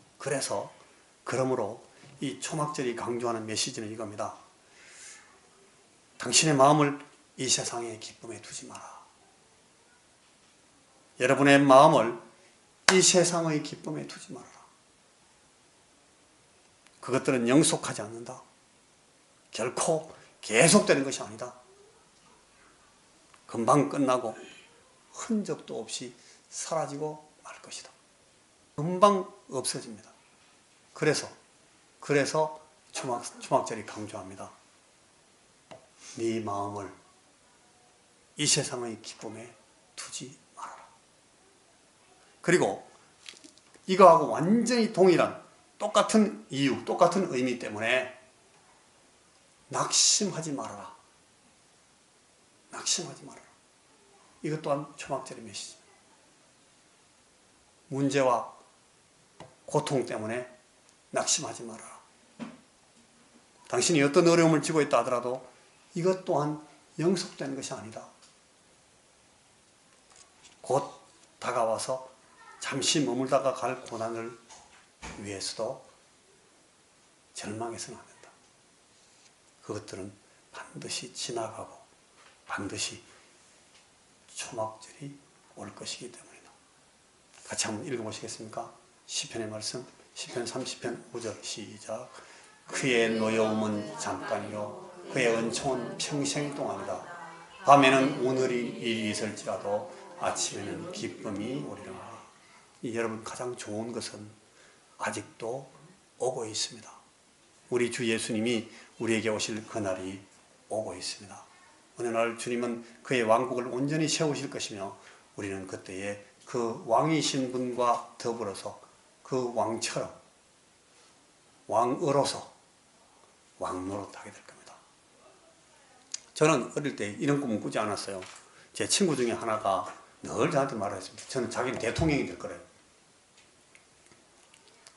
A: 그러므로 이 초막절이 강조하는 메시지는 이겁니다. 당신의 마음을 이 세상의 기쁨에 두지 마라. 여러분의 마음을 이 세상의 기쁨에 두지 말아라. 그것들은 영속하지 않는다. 결코 계속되는 것이 아니다. 금방 끝나고 흔적도 없이 사라지고 말 것이다. 금방 없어집니다. 그래서 초막절이 강조합니다. 네 마음을 이 세상의 기쁨에 두지 말아라. 그리고 이거하고 완전히 동일한 똑같은 이유, 똑같은 의미 때문에 낙심하지 말아라. 낙심하지 말아라. 이것 또한 초막절의 메시지입니다. 문제와 고통 때문에 낙심하지 말아라. 당신이 어떤 어려움을 지고 있다 하더라도 이것 또한 영속되는 것이 아니다. 곧 다가와서 잠시 머물다가 갈 고난을 위해서도 절망해서는 안 된다. 그것들은 반드시 지나가고 반드시 초막절이 올 것이기 때문이다. 같이 한번 읽어보시겠습니까? 시편의 말씀, 시편 30편 5절 시작. 그의 노여움은 잠깐이요 그의 은총은 평생 동안이다. 밤에는 오늘이 일이 있을지라도 아침에는 기쁨이 오리라. 여러분, 가장 좋은 것은 아직도 오고 있습니다. 우리 주 예수님이 우리에게 오실 그날이 오고 있습니다. 어느 날 주님은 그의 왕국을 온전히 세우실 것이며 우리는 그때에 그 왕이신 분과 더불어서 그 왕처럼 왕으로서 왕노릇하게 될 겁니다. 저는 어릴 때 이런 꿈은 꾸지 않았어요. 제 친구 중에 하나가 늘 저한테 말했습니다. 저는 자기는 대통령이 될 거래요.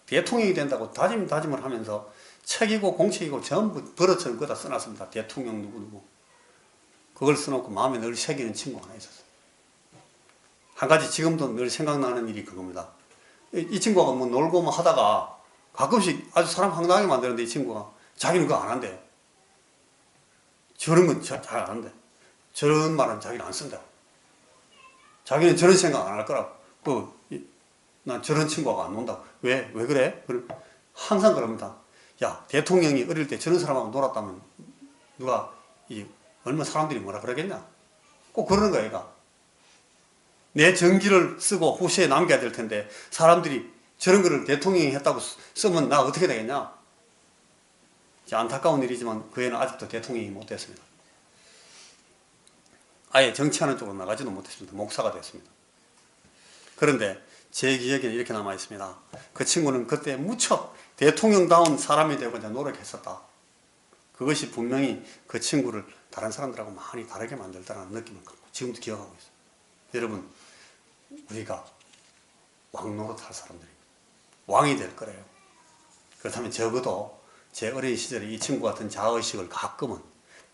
A: 대통령이 된다고 다짐을 하면서 책이고 공책이고 전부 버릇처럼 그다 써놨습니다. 대통령 누구누구. 그걸 써놓고 마음에 늘 새기는 친구가 하나 있었어요. 한 가지 지금도 늘 생각나는 일이 그겁니다. 이 친구가 뭐 놀고 뭐 하다가 가끔씩 아주 사람 황당하게 만드는데 이 친구가 자기는 그거 안 한대요. 저런 건 잘 안 한대. 저런 말은 자기는 안 쓴다고. 자기는 저런 생각 안 할 거라고. 난 저런 친구하고 안 논다고. 왜 그래? 항상 그럽니다. 야, 대통령이 어릴 때 저런 사람하고 놀았다면 누가 얼마 사람들이 뭐라 그러겠냐? 꼭 그러는 거야, 얘가. 내 전기를 쓰고 후세에 남겨야 될 텐데 사람들이 저런 거를 대통령이 했다고 쓰면 나 어떻게 되겠냐? 안타까운 일이지만 그 애는 아직도 대통령이 못 됐습니다. 아예 정치하는 쪽으로 나가지도 못했습니다. 목사가 됐습니다. 그런데 제 기억에는 이렇게 남아 있습니다. 그 친구는 그때 무척 대통령다운 사람이 되고자 노력했었다. 그것이 분명히 그 친구를 다른 사람들하고 많이 다르게 만들다라는 느낌을 갖고 지금도 기억하고 있어요. 여러분, 우리가 왕노릇할 사람들이 왕이 될 거래요. 그렇다면 적어도 제 어린 시절에 이 친구 같은 자의식을 가끔은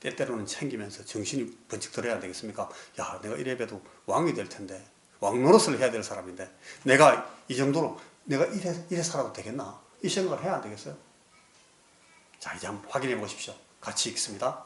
A: 때때로는 챙기면서 정신이 번쩍 들어야 되겠습니까? 야, 내가 이래봬도 왕이 될 텐데, 왕노릇을 해야 될 사람인데, 내가 이 정도로 내가 이래 살아도 되겠나? 이 생각을 해야 안 되겠어요? 자, 이제 한번 확인해 보십시오. 같이 읽습니다.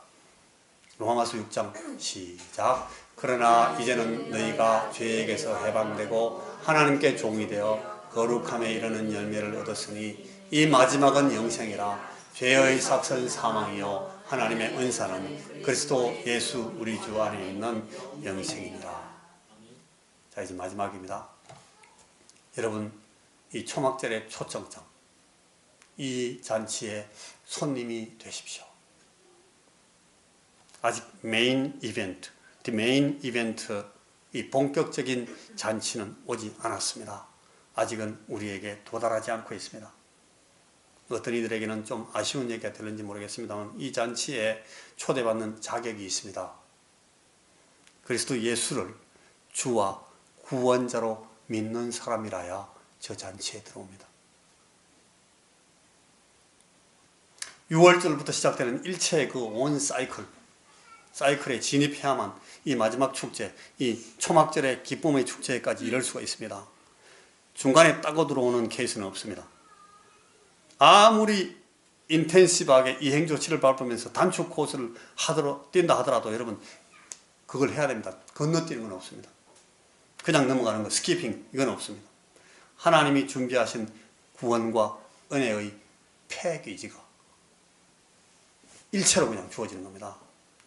A: 로마서 6장 시작. 그러나 이제는 너희가 죄에게서 해방되고 하나님께 종이 되어 거룩함에 이르는 열매를 얻었으니 이 마지막은 영생이라. 죄의 삭은 사망이요 하나님의 은사는 그리스도 예수 우리 주 안에 있는 영생이니라. 자, 이제 마지막입니다. 여러분, 이 초막절의 초청장, 이 잔치의 손님이 되십시오. 아직 메인 이벤트, 메인 이벤트, 이 본격적인 잔치는 오지 않았습니다. 아직은 우리에게 도달하지 않고 있습니다. 어떤 이들에게는 좀 아쉬운 얘기가 들는지 모르겠습니다만 이 잔치에 초대받는 자격이 있습니다. 그리스도 예수를 주와 구원자로 믿는 사람이라야 저 잔치에 들어옵니다. 6월절부터 시작되는 일체의 그 온 사이클에 진입해야만 이 마지막 축제, 이 초막절의 기쁨의 축제까지 이룰 수가 있습니다. 중간에 따고 들어오는 케이스는 없습니다. 아무리 인텐시브하게 이행 조치를 밟으면서 단축 코스를 뛴다 하더라도 여러분 그걸 해야 됩니다. 건너뛰는 건 없습니다. 그냥 넘어가는 거, 스키핑, 이건 없습니다. 하나님이 준비하신 구원과 은혜의 패키지가 일체로 그냥 주어지는 겁니다.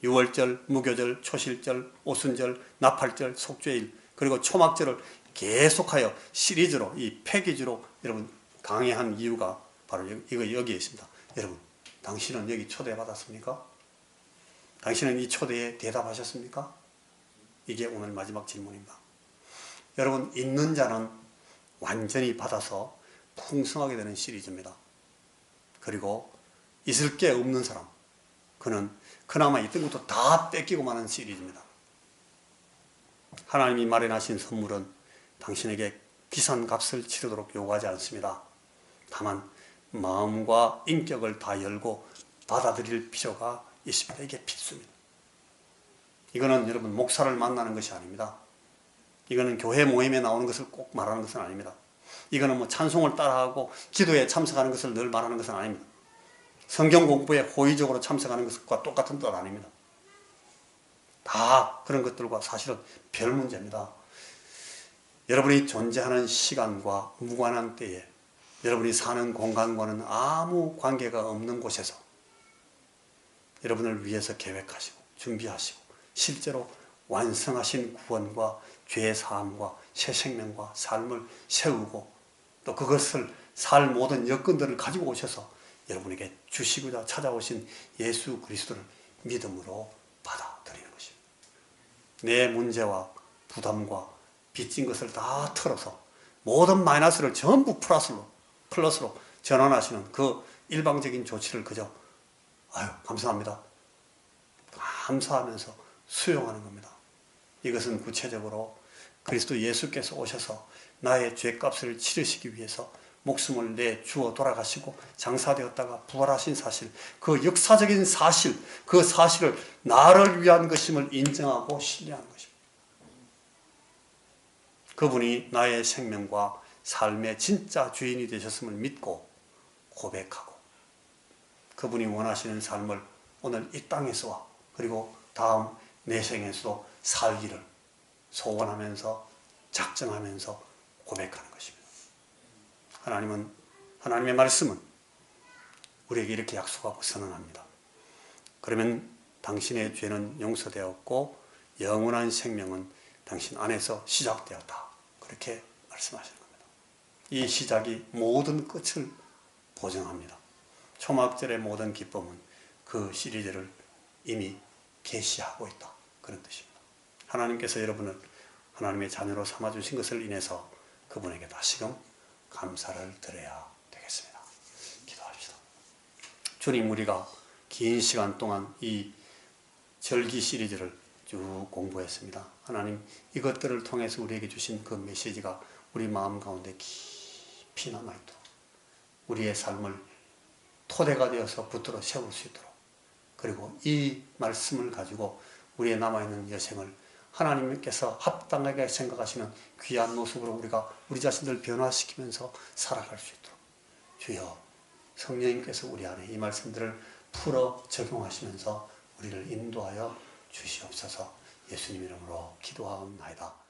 A: 6월절, 무교절, 초실절, 오순절, 나팔절, 속죄일, 그리고 초막절을 계속하여 시리즈로 이 패키지로 여러분 강행한 이유가 바로 여기에 있습니다. 여러분, 당신은 여기 초대받았습니까? 당신은 이 초대에 대답하셨습니까? 이게 오늘 마지막 질문입니다. 여러분, 있는 자는 완전히 받아서 풍성하게 되는 시리즈입니다. 그리고 있을 게 없는 사람, 그는 그나마 있던 것도 다 뺏기고 마는 시리즈입니다. 하나님이 마련하신 선물은 당신에게 비싼 값을 치르도록 요구하지 않습니다. 다만 마음과 인격을 다 열고 받아들일 필요가 있습니다. 이게 필수입니다. 이거는 여러분 목사를 만나는 것이 아닙니다. 이거는 교회 모임에 나오는 것을 꼭 말하는 것은 아닙니다. 이거는 뭐 찬송을 따라하고 기도에 참석하는 것을 늘 말하는 것은 아닙니다. 성경 공부에 호의적으로 참석하는 것과 똑같은 뜻 아닙니다. 다 그런 것들과 사실은 별 문제입니다. 여러분이 존재하는 시간과 무관한 때에 여러분이 사는 공간과는 아무 관계가 없는 곳에서 여러분을 위해서 계획하시고 준비하시고 실제로 완성하신 구원과 죄 사함과 새 생명과 삶을 세우고 또 그것을 살 모든 여건들을 가지고 오셔서 여러분에게 주시고자 찾아오신 예수 그리스도를 믿음으로 받아들이는 것입니다. 내 문제와 부담과 빚진 것을 다 털어서 모든 마이너스를 전부 플러스로 전환하시는 그 일방적인 조치를 그저 감사합니다. 감사하면서 수용하는 겁니다. 이것은 구체적으로 그리스도 예수께서 오셔서 나의 죄값을 치르시기 위해서 목숨을 내주어 돌아가시고 장사되었다가 부활하신 사실, 그 역사적인 사실, 그 사실을 나를 위한 것임을 인정하고 신뢰하는 것입니다. 그분이 나의 생명과 삶의 진짜 주인이 되셨음을 믿고 고백하고 그분이 원하시는 삶을 오늘 이 땅에서와 그리고 다음 내 생에서도 살기를 소원하면서 작정하면서 고백하는 것입니다. 하나님의 말씀은 우리에게 이렇게 약속하고 선언합니다. 그러면 당신의 죄는 용서되었고 영원한 생명은 당신 안에서 시작되었다. 그렇게 말씀하시는 겁니다. 이 시작이 모든 끝을 보증합니다. 초막절의 모든 기쁨은 그 시리즈를 이미 계시하고 있다. 그런 뜻입니다. 하나님께서 여러분을 하나님의 자녀로 삼아주신 것을 인해서 그분에게 다시금 감사를 드려야 되겠습니다. 기도합시다. 주님, 우리가 긴 시간 동안 이 절기 시리즈를 쭉 공부했습니다. 하나님 이것들을 통해서 우리에게 주신 그 메시지가 우리 마음 가운데 깊이 남아있도록 우리의 삶을 토대가 되어서 붙들어 세울 수 있도록, 그리고 이 말씀을 가지고 우리의 남아있는 여생을 하나님께서 합당하게 생각하시는 귀한 모습으로 우리가 우리 자신을 변화시키면서 살아갈 수 있도록 주여 성령님께서 우리 안에 이 말씀들을 풀어 적용하시면서 우리를 인도하여 주시옵소서. 예수님 이름으로 기도하옵나이다.